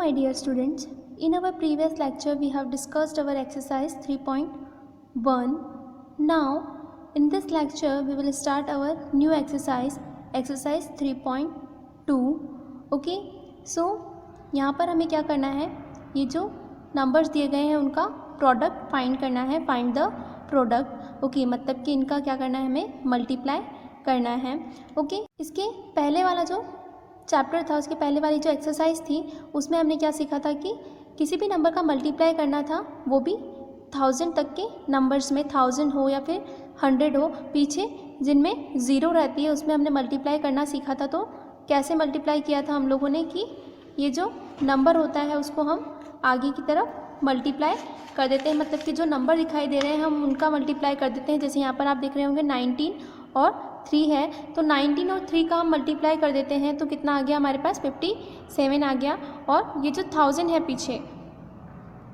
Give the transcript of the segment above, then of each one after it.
my dear students, in our previous lecture we have discussed our exercise 3.1. Now in this lecture we will start our new exercise 3.2. Okay, so यहाँ पर हमें क्या करना है, ये जो नंबर्स दिए गए हैं उनका प्रोडक्ट फाइंड करना है, फाइंड द प्रोडक्ट. ओके, मतलब कि इनका क्या करना है, हमें मल्टीप्लाई करना है. ओके, इसके पहले वाला जो चैप्टर था, उसके पहले वाली जो एक्सरसाइज थी, उसमें हमने क्या सीखा था कि किसी भी नंबर का मल्टीप्लाई करना था, वो भी 1000 तक के नंबर्स में, 1000 हो या फिर 100 हो, पीछे जिनमें ज़ीरो रहती है उसमें हमने मल्टीप्लाई करना सीखा था. तो कैसे मल्टीप्लाई किया था हम लोगों ने कि ये जो नंबर होता है उसको हम आगे की तरफ मल्टीप्लाई कर देते हैं, मतलब कि जो नंबर दिखाई दे रहे हैं हम उनका मल्टीप्लाई कर देते हैं. जैसे यहाँ पर आप देख रहे होंगे 19 और 3 है, तो 19 और 3 का हम मल्टीप्लाई कर देते हैं तो कितना आ गया हमारे पास, 57 आ गया. और ये जो 1000 है पीछे,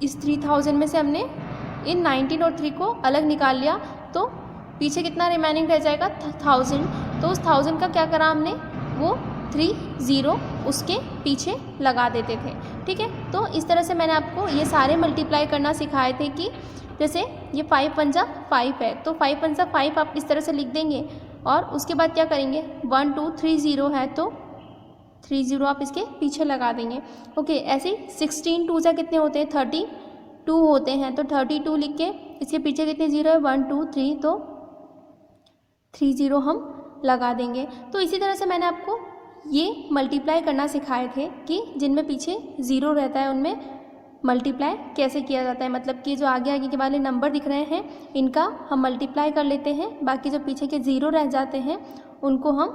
इस 3000 में से हमने इन 19 और 3 को अलग निकाल लिया, तो पीछे कितना रिमेनिंग रह जाएगा, 1000. तो उस 1000 का क्या करा हमने, वो 30 उसके पीछे लगा देते थे. ठीक है, तो इस तरह से मैंने आपको ये सारे मल्टीप्लाई करना सिखाए थे कि जैसे ये 5 पंजा 5 है, तो 5 पंजा 5 आप इस तरह से लिख देंगे और उसके बाद क्या करेंगे, 1 2 3 0 है तो 30 आप इसके पीछे लगा देंगे. ओके, ऐसे ही 16 2 कितने होते हैं, 32 होते हैं, तो 32 लिख के इसके पीछे कितने ज़ीरो है, 1 2 3, तो 30 हम लगा देंगे. तो इसी तरह से मैंने आपको ये मल्टीप्लाई करना सिखाए थे कि जिनमें पीछे ज़ीरो रहता है उनमें मल्टीप्लाई कैसे किया जाता है, मतलब कि जो आगे आगे के वाले नंबर दिख रहे हैं इनका हम मल्टीप्लाई कर लेते हैं, बाकी जो पीछे के ज़ीरो रह जाते हैं उनको हम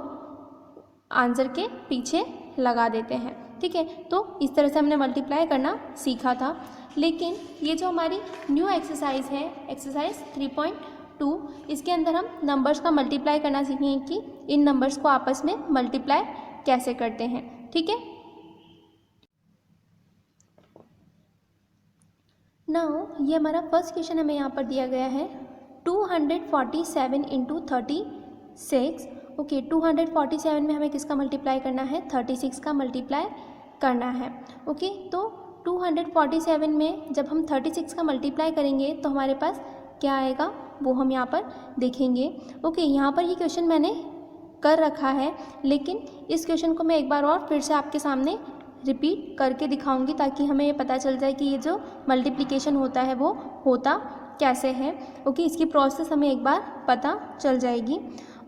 आंसर के पीछे लगा देते हैं. ठीक है, तो इस तरह से हमने मल्टीप्लाई करना सीखा था. लेकिन ये जो हमारी न्यू एक्सरसाइज है, एक्सरसाइज 3.2, इसके अंदर हम नंबर्स का मल्टीप्लाई करना सीखेंगे कि इन नंबर्स को आपस में मल्टीप्लाई कैसे करते हैं. ठीक है, नाउ ये हमारा फर्स्ट क्वेश्चन हमें यहाँ पर दिया गया है 247 इंटू 36. ओके, 247 में हमें किसका मल्टीप्लाई करना है, 36 का मल्टीप्लाई करना है. ओके, तो 247 में जब हम 36 का मल्टीप्लाई करेंगे तो हमारे पास क्या आएगा वो हम यहाँ पर देखेंगे. ओके, यहाँ पर ये क्वेश्चन मैंने कर रखा है, लेकिन इस क्वेश्चन को मैं एक बार और फिर से आपके सामने रिपीट करके दिखाऊंगी ताकि हमें ये पता चल जाए कि ये जो मल्टीप्लिकेशन होता है वो होता कैसे है. ओके, इसकी प्रोसेस हमें एक बार पता चल जाएगी.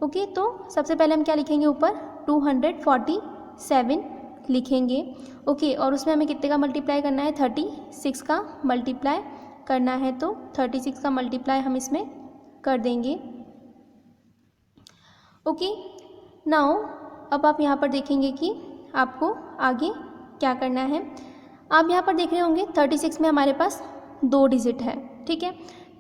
ओके, तो सबसे पहले हम क्या लिखेंगे, ऊपर 247 लिखेंगे. ओके, और उसमें हमें कितने का मल्टीप्लाई करना है, 36 का मल्टीप्लाई करना है, तो 36 का मल्टीप्लाई हम इसमें कर देंगे. ओके, नाउ अब आप यहाँ पर देखेंगे कि आपको आगे क्या करना है. आप यहाँ पर देख रहे होंगे 36 में हमारे पास 2 डिजिट है. ठीक है,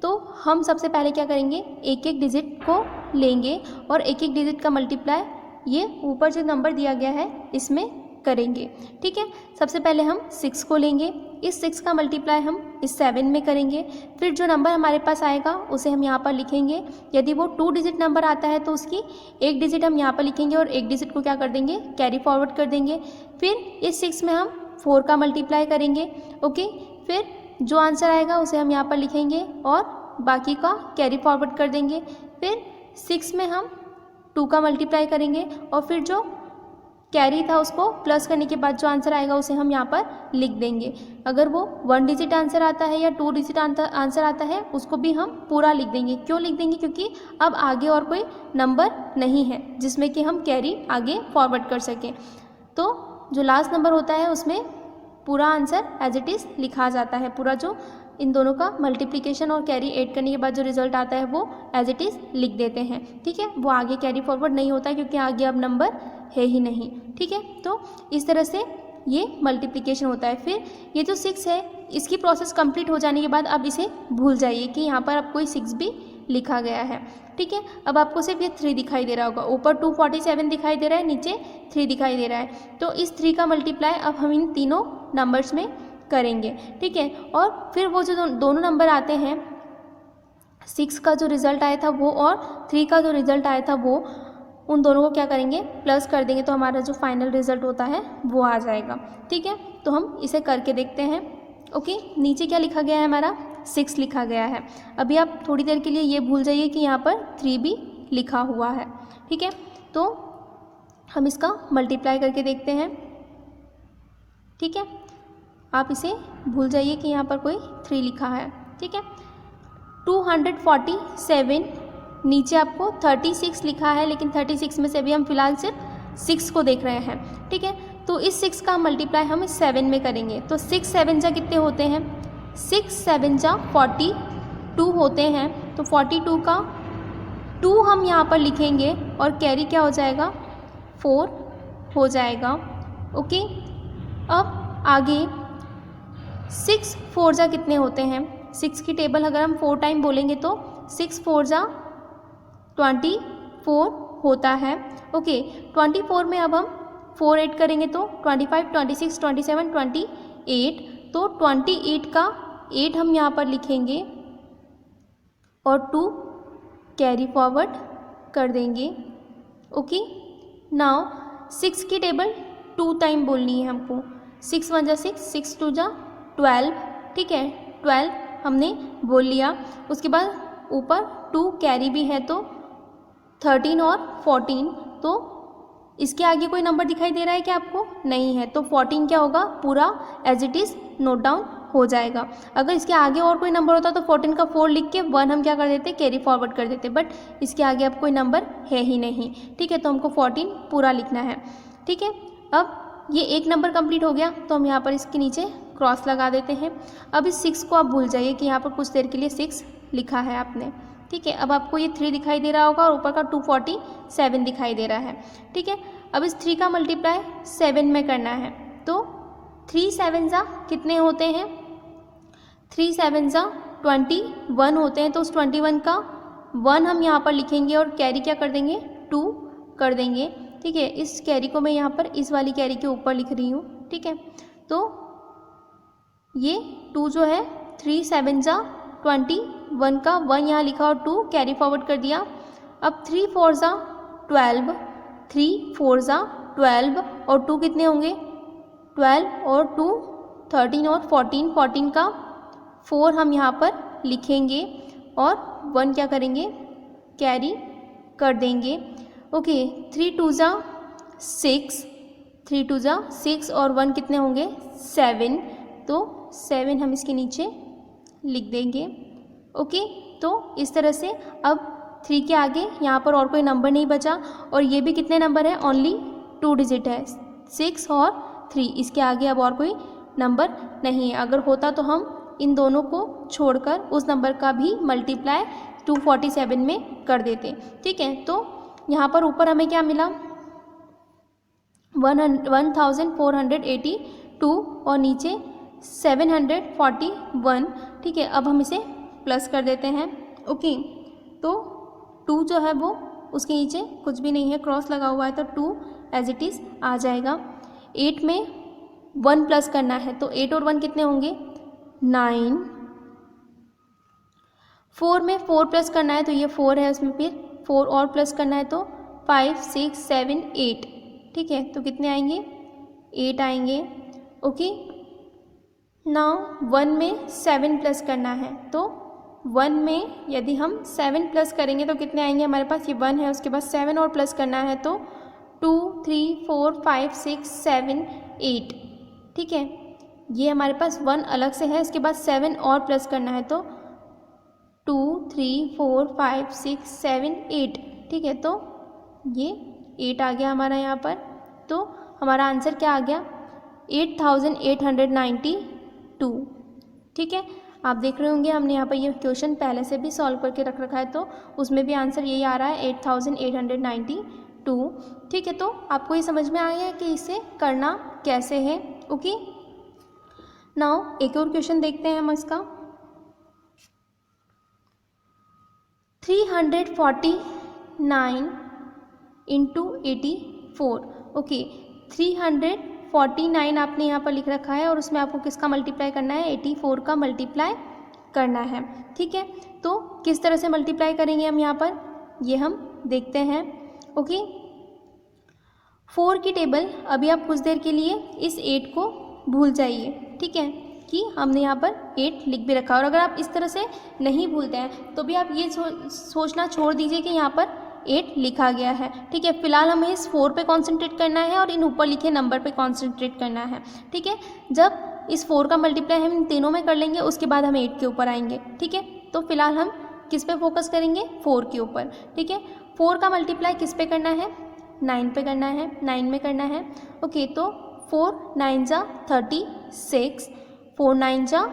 तो हम सबसे पहले क्या करेंगे, एक एक डिजिट को लेंगे और एक एक डिजिट का मल्टीप्लाई ये ऊपर जो नंबर दिया गया है इसमें करेंगे. ठीक है, सबसे पहले हम 6 को लेंगे, इस 6 का मल्टीप्लाई हम इस 7 में करेंगे. फिर जो नंबर हमारे पास आएगा उसे हम यहाँ पर लिखेंगे. यदि वो 2 डिजिट नंबर आता है तो उसकी एक डिजिट हम यहाँ पर लिखेंगे और एक डिजिट को क्या कर देंगे, कैरी फॉरवर्ड कर देंगे. फिर इस 6 में हम 4 का मल्टीप्लाई करेंगे. ओके, फिर जो आंसर आएगा उसे हम यहाँ पर लिखेंगे और बाकी का कैरी फॉरवर्ड कर देंगे. फिर 6 में हम 2 का मल्टीप्लाई करेंगे और फिर जो कैरी था उसको प्लस करने के बाद जो आंसर आएगा उसे हम यहाँ पर लिख देंगे. अगर वो 1 डिजिट आंसर आता है या 2 डिजिट आंसर आता है उसको भी हम पूरा लिख देंगे. क्यों लिख देंगे, क्योंकि अब आगे और कोई नंबर नहीं है जिसमें कि हम कैरी आगे फॉरवर्ड कर सकें. तो जो लास्ट नंबर होता है उसमें पूरा आंसर एज इट इज़ लिखा जाता है. पूरा जो इन दोनों का मल्टीप्लिकेशन और कैरी ऐड करने के बाद जो रिजल्ट आता है वो एज इट इज़ लिख देते हैं. ठीक है, वो आगे कैरी फॉरवर्ड नहीं होता है क्योंकि आगे अब नंबर है ही नहीं. ठीक है, तो इस तरह से ये मल्टीप्लिकेशन होता है. फिर ये जो 6 है इसकी प्रोसेस कंप्लीट हो जाने के बाद अब इसे भूल जाइए कि यहाँ पर अब कोई 6 भी लिखा गया है. ठीक है, अब आपको सिर्फ ये 3 दिखाई दे रहा होगा, ऊपर 247 दिखाई दे रहा है, नीचे 3 दिखाई दे रहा है. तो इस 3 का मल्टीप्लाई अब हम इन तीनों नंबर्स में करेंगे. ठीक है, और फिर वो जो दोनों नंबर आते हैं, 6 का जो रिज़ल्ट आया था वो और 3 का जो रिज़ल्ट आया था वो, उन दोनों को क्या करेंगे, प्लस कर देंगे, तो हमारा जो फाइनल रिजल्ट होता है वो आ जाएगा। ठीक है, तो हम इसे करके देखते हैं। ओके, नीचे क्या लिखा गया है, हमारा 6 लिखा गया है। अभी आप थोड़ी देर के लिए ये भूल जाइए कि यहाँ पर 3 भी लिखा हुआ है। ठीक है, तो हम इसका मल्टीप्लाई करके देखते हैं। ठीक है, आप इसे भूल जाइए कि यहाँ पर कोई 3 लिखा है। ठीक है, 247, नीचे आपको 36 लिखा है, लेकिन 36 में से अभी हम फिलहाल सिर्फ 6 को देख रहे हैं। ठीक है, तो इस 6 का मल्टीप्लाई हम 7 में करेंगे, तो 6 7 जा कितने होते हैं, 6 7 जा 42 होते हैं। तो 42 का 2 हम यहाँ पर लिखेंगे और कैरी क्या हो जाएगा, 4 हो जाएगा। ओके, अब आगे 6 4 जा कितने होते हैं, 6 की टेबल अगर हम 4 टाइम बोलेंगे तो 6 4 जा 24 होता है। ओके, 24 में अब हम 4 ऐड करेंगे तो 25 26 27 28, तो 28 का 8 हम यहाँ पर लिखेंगे और 2 कैरी फॉरवर्ड कर देंगे। ओके, नाउ 6 की टेबल 2 टाइम बोलनी है हमको, 6 1 जा 6, 6 2 जा 12। ठीक है, 12 हमने बोल लिया। उसके बाद ऊपर 2 कैरी भी है तो 13 और 14, तो इसके आगे कोई नंबर दिखाई दे रहा है क्या आपको, नहीं है, तो 14 क्या होगा, पूरा as it is note down हो जाएगा। अगर इसके आगे और कोई नंबर होता तो 14 का 4 लिख के 1 हम क्या कर देते, कैरी फॉरवर्ड कर देते, बट इसके आगे अब कोई नंबर है ही नहीं। ठीक है, तो हमको 14 पूरा लिखना है। ठीक है, अब ये एक नंबर कंप्लीट हो गया, तो हम यहाँ पर इसके नीचे क्रॉस लगा देते हैं। अब इस 6 को आप भूल जाइए कि यहाँ पर कुछ देर के लिए 6 लिखा है आपने। ठीक है, अब आपको ये 3 दिखाई दे रहा होगा और ऊपर का 247 दिखाई दे रहा है। ठीक है, अब इस 3 का मल्टीप्लाई 7 में करना है, तो 3 7 जा कितने होते हैं, 3 7 जा 21 होते हैं। तो उस 21 का 1 हम यहाँ पर लिखेंगे और कैरी क्या कर देंगे, 2 कर देंगे। ठीक है, इस कैरी को मैं यहाँ पर इस वाली कैरी के ऊपर लिख रही हूँ। ठीक है, तो ये 2 जो है 3 7 जा 21 का 1 यहाँ लिखा और 2 कैरी फॉरवर्ड कर दिया। अब 3 4 जा 12, 3 4 जा 12 और 2 कितने होंगे, 12 और 2 13 और 14, 14 का 4 हम यहाँ पर लिखेंगे और 1 क्या करेंगे, कैरी कर देंगे। ओके, 3 2 जा 6, 3 2 जा 6 और 1 कितने होंगे, 7, तो 7 हम इसके नीचे लिख देंगे। ओके, तो इस तरह से अब 3 के आगे यहाँ पर और कोई नंबर नहीं बचा, और ये भी कितने नंबर है, ओनली 2 डिजिट है, 6 और 3, इसके आगे अब और कोई नंबर नहीं है। अगर होता तो हम इन दोनों को छोड़कर उस नंबर का भी मल्टीप्लाई 247 में कर देते। ठीक है, तो यहाँ पर ऊपर हमें क्या मिला, 1482 और नीचे 741। ठीक है, अब हम इसे प्लस कर देते हैं। ओके, तो 2 जो है वो उसके नीचे कुछ भी नहीं है, क्रॉस लगा हुआ है, तो 2 एज इट इज़ आ जाएगा। 8 में 1 प्लस करना है, तो 8 और 1 कितने होंगे, 9। 4 में 4 प्लस करना है, तो ये 4 है, उसमें फिर 4 और प्लस करना है, तो 5 6 7 8। ठीक है, तो कितने आएंगे, 8 आएंगे। ओके, नाउ 1 में 7 प्लस करना है, तो 1 में यदि हम 7 प्लस करेंगे तो कितने आएंगे, हमारे पास ये 1 है, उसके बाद 7 और प्लस करना है, तो 2 3 4 5 6 7 8। ठीक है, ये हमारे पास 1 अलग से है, इसके बाद 7 और प्लस करना है, तो 2 3 4 5 6 7 8। ठीक है, तो ये 8 आ गया हमारा यहाँ पर, तो हमारा आंसर क्या आ गया, 8892। ठीक है, आप देख रहे होंगे हमने यहाँ पर ये क्वेश्चन पहले से भी सॉल्व करके रख रखा है, तो उसमें भी आंसर यही आ रहा है, 8892। ठीक है, तो आपको ये समझ में आ गया है कि इसे करना कैसे है। ओके, नाउ एक और क्वेश्चन देखते हैं हम इसका। 349 इंटू 84। ओके, 349 आपने यहाँ पर लिख रखा है और उसमें आपको किसका मल्टीप्लाई करना है, 84 का मल्टीप्लाई करना है। ठीक है, तो किस तरह से मल्टीप्लाई करेंगे हम यहाँ पर, ये हम देखते हैं। ओके। 4 की टेबल अभी आप कुछ देर के लिए इस 8 को भूल जाइए, ठीक है, कि हमने यहाँ पर 8 लिख भी रखा। और अगर आप इस तरह से नहीं भूलते हैं तो भी आप ये सोचना छोड़ दीजिए कि यहाँ पर 8 लिखा गया है, ठीक है। फिलहाल हमें इस 4 पे कॉन्सेंट्रेट करना है और इन ऊपर लिखे नंबर पे कॉन्सेंट्रेट करना है, ठीक है। जब इस 4 का मल्टीप्लाई हम इन तीनों में कर लेंगे उसके बाद हम 8 के ऊपर आएंगे, ठीक है। तो फिलहाल हम किस पे फोकस करेंगे, 4 के ऊपर, ठीक है। 4 का मल्टीप्लाई किस पे करना है, 9 पे करना है, 9 में करना है, ओके। तो 4 9 जा 36, 4 9 जा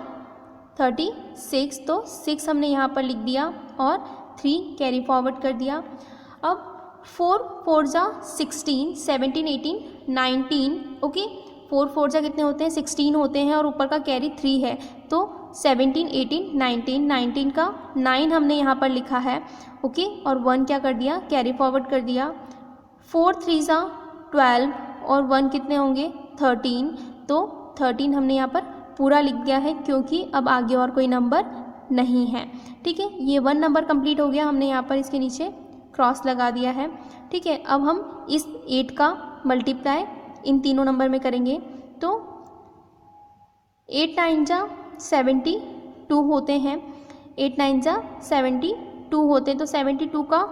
36, तो 6 हमने यहाँ पर लिख दिया और 3 कैरी फॉरवर्ड कर दिया। अब 4 4 जा 16, 17 18 19, ओके। 4 4 जा कितने होते हैं, 16 होते हैं और ऊपर का कैरी 3 है, तो 17 18 19, 19 का 9 हमने यहाँ पर लिखा है, ओके। और 1 क्या कर दिया, कैरी फॉरवर्ड कर दिया। 4 3 जा 12 और 1 कितने होंगे, 13, तो 13 हमने यहाँ पर पूरा लिख दिया है क्योंकि अब आगे और कोई नंबर नहीं है, ठीक है। ये 1 नंबर कंप्लीट हो गया, हमने यहाँ पर इसके नीचे क्रॉस लगा दिया है, ठीक है। अब हम इस 8 का मल्टीप्लाई इन तीनों नंबर में करेंगे, तो 8 9 जा 72 होते हैं, 8 9 जा 72 होते हैं, तो 72 का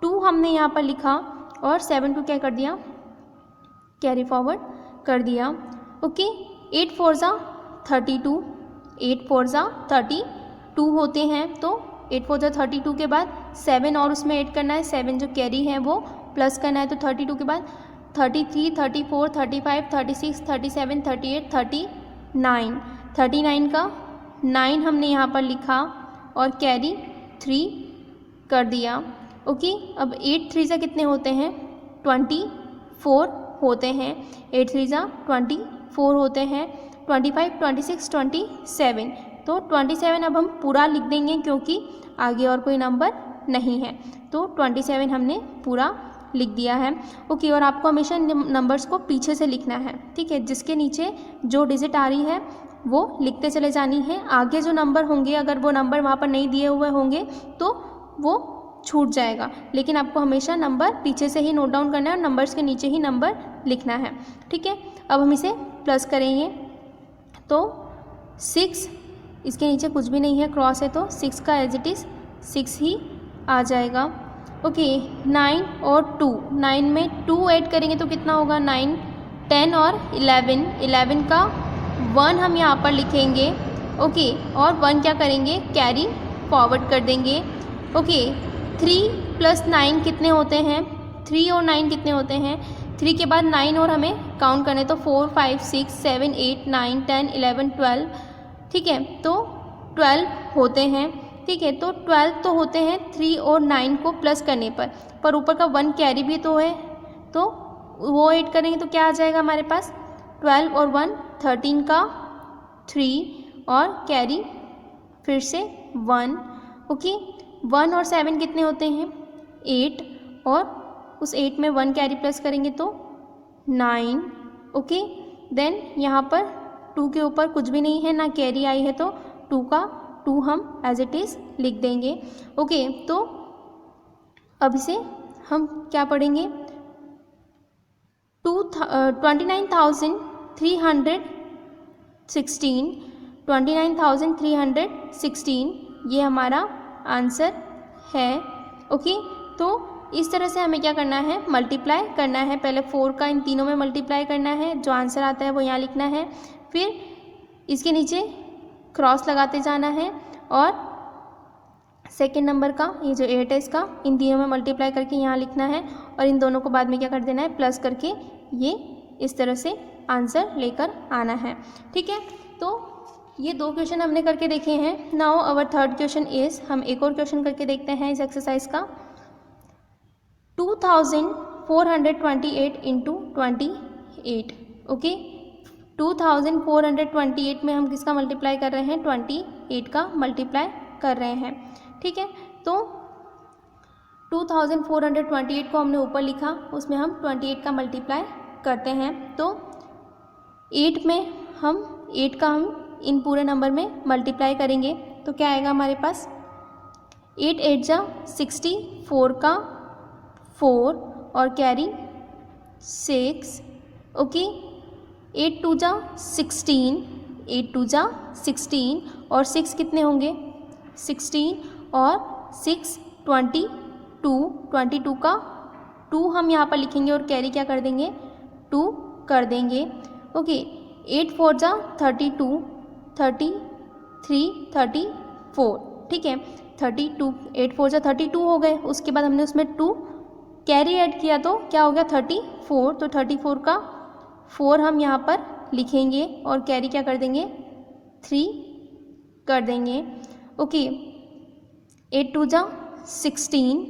2 हमने यहाँ पर लिखा और 7 2 क्या कर दिया, कैरी फॉरवर्ड कर दिया, ओके। 8 4 जा 32, 8 4 जा 32 होते हैं, तो 8 4 जा 32 के बाद 7 और उसमें ऐड करना है, 7 जो कैरी है वो प्लस करना है, तो 32 के बाद 33 34 35 36 37 38 39, 39 का 9 हमने यहाँ पर लिखा और कैरी 3 कर दिया, ओके। अब 8 3 जा कितने होते हैं, 24 होते हैं, 8 3 जा 24 होते हैं, 25 26 27, तो 27 अब हम पूरा लिख देंगे क्योंकि आगे और कोई नंबर नहीं है, तो 27 हमने पूरा लिख दिया है, ओके। और आपको हमेशा नंबर्स को पीछे से लिखना है, ठीक है। जिसके नीचे जो डिजिट आ रही है वो लिखते चले जानी है, आगे जो नंबर होंगे अगर वो नंबर वहाँ पर नहीं दिए हुए होंगे तो वो छूट जाएगा, लेकिन आपको हमेशा नंबर पीछे से ही नोट डाउन करना है और नंबर्स के नीचे ही नंबर लिखना है, ठीक है। अब हम इसे प्लस करेंगे, तो 6 इसके नीचे कुछ भी नहीं है, क्रॉस है, तो 6 का एज इट इज़ 6 ही आ जाएगा, ओके। 9 और 2, 9 में 2 ऐड करेंगे तो कितना होगा, 9 10 और 11, 11 का 1 हम यहाँ पर लिखेंगे, ओके। और 1 क्या करेंगे, कैरी फॉरवर्ड कर देंगे, ओके। 3 + 9 कितने होते हैं, 3 और 9 कितने होते हैं, 3 के बाद 9 और हमें काउंट करने, तो 4 5 6 7 8 9 10 11 12, ठीक है, तो 12 होते हैं, ठीक है। तो 12 तो होते हैं 3 और 9 को प्लस करने पर ऊपर का 1 कैरी भी तो है, तो वो ऐड करेंगे तो क्या आ जाएगा हमारे पास, 12 और 1 13 का 3 और कैरी फिर से 1, ओके। 1 और 7 कितने होते हैं, 8, और उस 8 में 1 कैरी प्लस करेंगे तो 9, ओके। देन यहाँ पर 2 के ऊपर कुछ भी नहीं है, ना कैरी आई है, तो 2 का 2 हम एज इट इज़ लिख देंगे, ओके। तो अब इसे हम क्या पढ़ेंगे, 29,316 ये हमारा आंसर है, ओके। तो इस तरह से हमें क्या करना है, मल्टीप्लाई करना है, पहले 4 का इन तीनों में मल्टीप्लाई करना है, जो आंसर आता है वो यहाँ लिखना है, फिर इसके नीचे क्रॉस लगाते जाना है और सेकेंड नंबर का ये जो 8 है इसका इन तीनों में मल्टीप्लाई करके यहाँ लिखना है और इन दोनों को बाद में क्या कर देना है, प्लस करके ये इस तरह से आंसर लेकर आना है, ठीक है। तो ये 2 क्वेश्चन हमने करके देखे हैं। Now our third question is, हम एक और क्वेश्चन करके देखते हैं इस एक्सरसाइज का। 2428 इंटू 28, ओके। 2428 में हम किसका मल्टीप्लाई कर रहे हैं, 28 का मल्टीप्लाई कर रहे हैं, ठीक है। तो 2428 को हमने ऊपर लिखा, उसमें हम 28 का मल्टीप्लाई करते हैं, तो 8 में हम 8 का हम इन पूरे नंबर में मल्टीप्लाई करेंगे तो क्या आएगा हमारे पास, 8 8 जा 64 का 4 और कैरी 6, ओके। 8 2 जा 16, 8 2 जा 16 और 6 कितने होंगे 16 और 6 22 का 2 हम यहाँ पर लिखेंगे और कैरी क्या कर देंगे 2 कर देंगे, ओके। 8 4 जा 32, 33 34, ठीक है। 32 8 4 जा 32 हो गए, उसके बाद हमने उसमें 2 कैरी ऐड किया तो क्या हो गया 34, तो 34 का 4 हम यहाँ पर लिखेंगे और कैरी क्या कर देंगे 3 कर देंगे, ओके। 8 2 जा 16,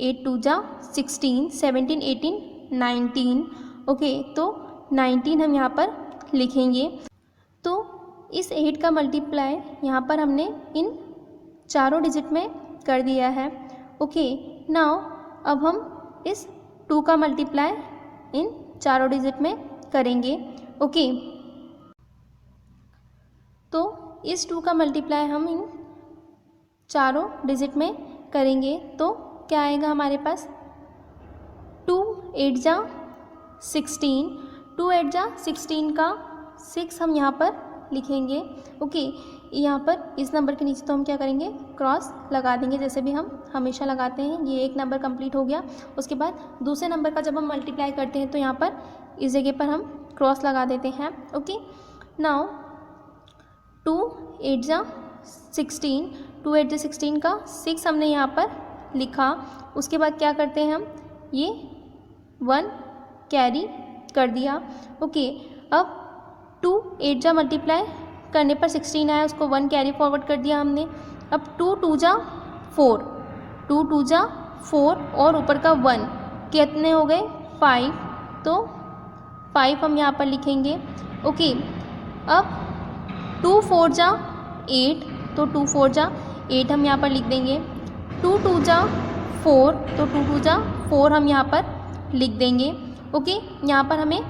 8 2 जा 16, 17 18 19, ओके। तो 19 हम यहाँ पर लिखेंगे। तो इस 8 का मल्टीप्लाई यहाँ पर हमने इन चारों डिजिट में कर दिया है, ओके। नाउ अब हम इस 2 का मल्टीप्लाई इन चारों डिजिट में करेंगे, ओके। तो इस 2 का मल्टीप्लाई हम इन चारों डिजिट में करेंगे तो क्या आएगा हमारे पास 2 8 जा 16, 2 8 जा 16 का 6 हम यहाँ पर लिखेंगे, ओके। यहाँ पर इस नंबर के नीचे तो हम क्या करेंगे क्रॉस लगा देंगे, जैसे भी हम हमेशा लगाते हैं। ये एक नंबर कंप्लीट हो गया। उसके बाद दूसरे नंबर का जब हम मल्टीप्लाई करते हैं तो यहाँ पर इस जगह पर हम क्रॉस लगा देते हैं, ओके। नाउ 2 8 जा 16, 2 8 जा 16 का 6 हमने यहाँ पर लिखा। उसके बाद क्या करते हैं हम ये 1 कैरी कर दिया, ओके। अब 2 8 जा मल्टीप्लाई करने पर 16 आया, उसको 1 कैरी फॉरवर्ड कर दिया हमने। अब 2 2 जा 4, 2 2 जा 4 और ऊपर का 1 कितने हो गए 5, तो 5 हम यहाँ पर लिखेंगे, ओके। अब 2 4 जा 8, तो 2 4 जा 8 हम यहाँ पर लिख देंगे। 2 2 जा 4, तो 2 2 जा 4 हम यहाँ पर लिख देंगे, ओके। यहाँ पर हमें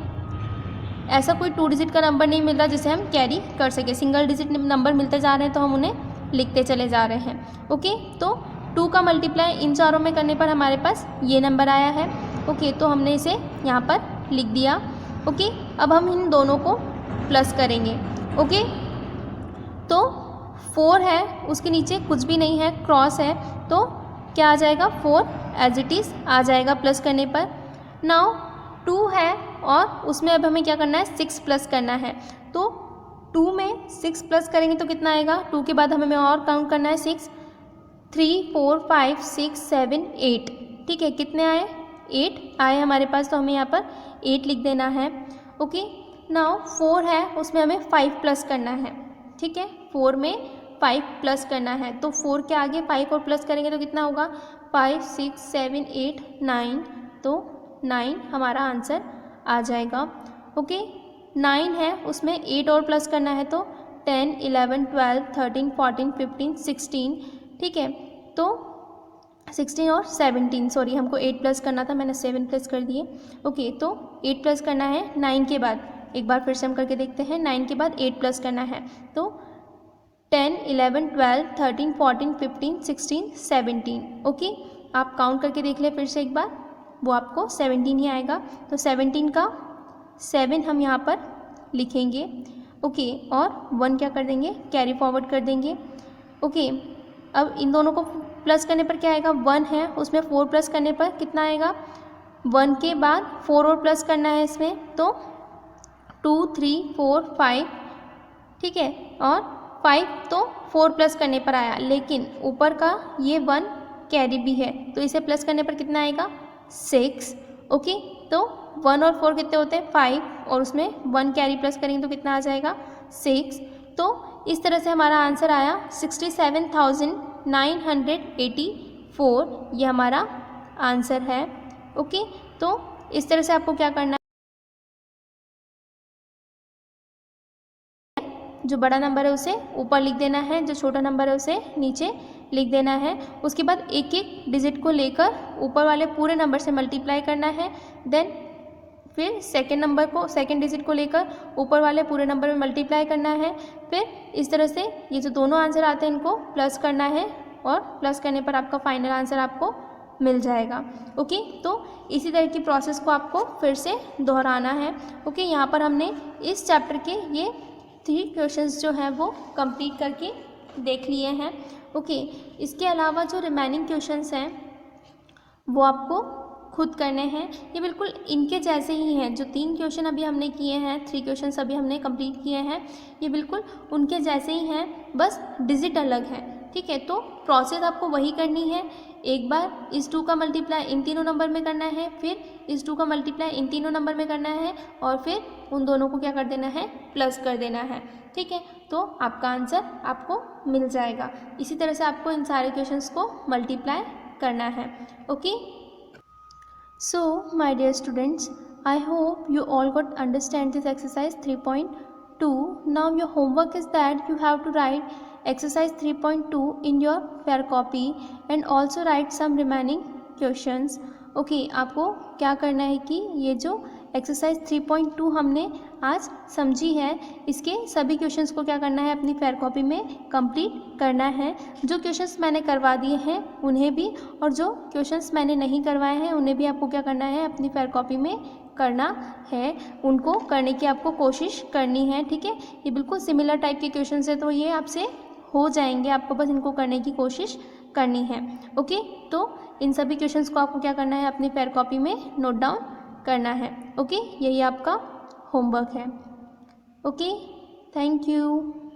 ऐसा कोई 2 डिजिट का नंबर नहीं मिल रहा जिसे हम कैरी कर सके। सिंगल डिजिट नंबर मिलते जा रहे हैं तो हम उन्हें लिखते चले जा रहे हैं, ओके। तो 2 का मल्टीप्लाई इन चारों में करने पर हमारे पास ये नंबर आया है, ओके। तो हमने इसे यहाँ पर लिख दिया, ओके। अब हम इन दोनों को प्लस करेंगे, ओके। तो 4 है, उसके नीचे कुछ भी नहीं है, क्रॉस है, तो क्या आ जाएगा 4 एज इट इज़ आ जाएगा प्लस करने पर। नाउ 2 है और उसमें अब हमें क्या करना है 6 प्लस करना है। तो 2 में 6 प्लस करेंगे तो कितना आएगा 2 के बाद हमें और काउंट करना है 6, 3 4 5 6 7 8, ठीक है। कितने आए 8 आए हमारे पास, तो हमें यहाँ पर 8 लिख देना है, ओके। नाउ 4 है, उसमें हमें 5 प्लस करना है, ठीक है। 4 में 5 प्लस करना है, तो 4 के आगे 5 और प्लस करेंगे तो कितना होगा 5 6 7 8 9, तो 9 हमारा आंसर आ जाएगा, ओके। 9 है, उसमें 8 और प्लस करना है तो 10 11 12 13 14 15 16, ठीक है। तो 16 और 17, सॉरी हमको 8 प्लस करना था, मैंने 7 प्लस कर दिए, ओके। तो 8 प्लस करना है 9 के बाद, एक बार फिर से हम करके देखते हैं। 9 के बाद 8 प्लस करना है तो 10 11 12 13 14 15 16 17, ओके। आप काउंट करके देख लें फिर से एक बार, वो आपको 17 ही आएगा। तो 17 का 7 हम यहाँ पर लिखेंगे, ओके। और 1 क्या कर देंगे कैरी फॉरवर्ड कर देंगे, ओके। अब इन दोनों को प्लस करने पर क्या आएगा 1 है, उसमें 4 प्लस करने पर कितना आएगा 1 के बाद 4 और प्लस करना है इसमें, तो 2 3 4 5, ठीक है। और 5 तो 4 प्लस करने पर आया, लेकिन ऊपर का ये 1 कैरी भी है, तो इसे प्लस करने पर कितना आएगा 6, ओके। तो 1 और 4 कितने होते हैं 5, और उसमें 1 कैरी प्लस करेंगे तो कितना आ जाएगा 6। तो इस तरह से हमारा आंसर आया 67,984, ये हमारा आंसर है, ओके। तो इस तरह से आपको क्या करना है, जो बड़ा नंबर है उसे ऊपर लिख देना है, जो छोटा नंबर है उसे नीचे लिख देना है। उसके बाद एक एक डिजिट को लेकर ऊपर वाले पूरे नंबर से मल्टीप्लाई करना है, देन फिर सेकंड डिजिट को लेकर ऊपर वाले पूरे नंबर में मल्टीप्लाई करना है। फिर इस तरह से ये जो दोनों आंसर आते हैं इनको प्लस करना है, और प्लस करने पर आपका फाइनल आंसर आपको मिल जाएगा। ओके, तो इसी तरह की प्रोसेस को आपको फिर से दोहराना है। ओके, यहाँ पर हमने इस चैप्टर के ये 3 क्वेश्चंस जो हैं वो कंप्लीट करके देख लिए हैं। ओके, इसके अलावा जो रिमेनिंग क्वेश्चंस हैं वो आपको खुद करने हैं। ये बिल्कुल इनके जैसे ही हैं, जो 3 क्वेश्चन अभी हमने किए हैं, 3 क्वेश्चन अभी हमने कंप्लीट किए हैं, ये बिल्कुल उनके जैसे ही हैं, बस डिजिट अलग है। ठीक है, तो प्रोसेस आपको वही करनी है। एक बार इस 2 का मल्टीप्लाई इन तीनों नंबर में करना है, फिर इस 2 का मल्टीप्लाई इन तीनों नंबर में करना है, और फिर उन दोनों को क्या कर देना है, प्लस कर देना है। ठीक है, तो आपका आंसर आपको मिल जाएगा। इसी तरह से आपको इन सारे क्वेश्चंस को मल्टीप्लाई करना है। Okay, so my dear students, I hope you all got understand this exercise 3.2. Now your homework is that you have to write exercise 3.2 in your pair copy and also write some remaining questions. Okay, आपको क्या करना है कि ये जो exercise 3.2 हमने आज समझी है, इसके सभी क्वेश्चंस को क्या करना है, अपनी फेयर कॉपी में कंप्लीट करना है। जो क्वेश्चंस मैंने करवा दिए हैं उन्हें भी, और जो क्वेश्चंस मैंने नहीं करवाए हैं उन्हें भी आपको क्या करना है, अपनी फेयर कॉपी में करना है। उनको करने की आपको कोशिश करनी है। ठीक है, ये बिल्कुल सिमिलर टाइप के क्वेश्चन है, तो ये आपसे हो जाएंगे, आपको बस इनको करने की कोशिश करनी है। ओके, तो इन सभी क्वेश्चंस को आपको क्या करना है, अपनी फेयर कॉपी में नोट डाउन करना है। ओके, यही आपका होमवर्क है। Okay, thank you.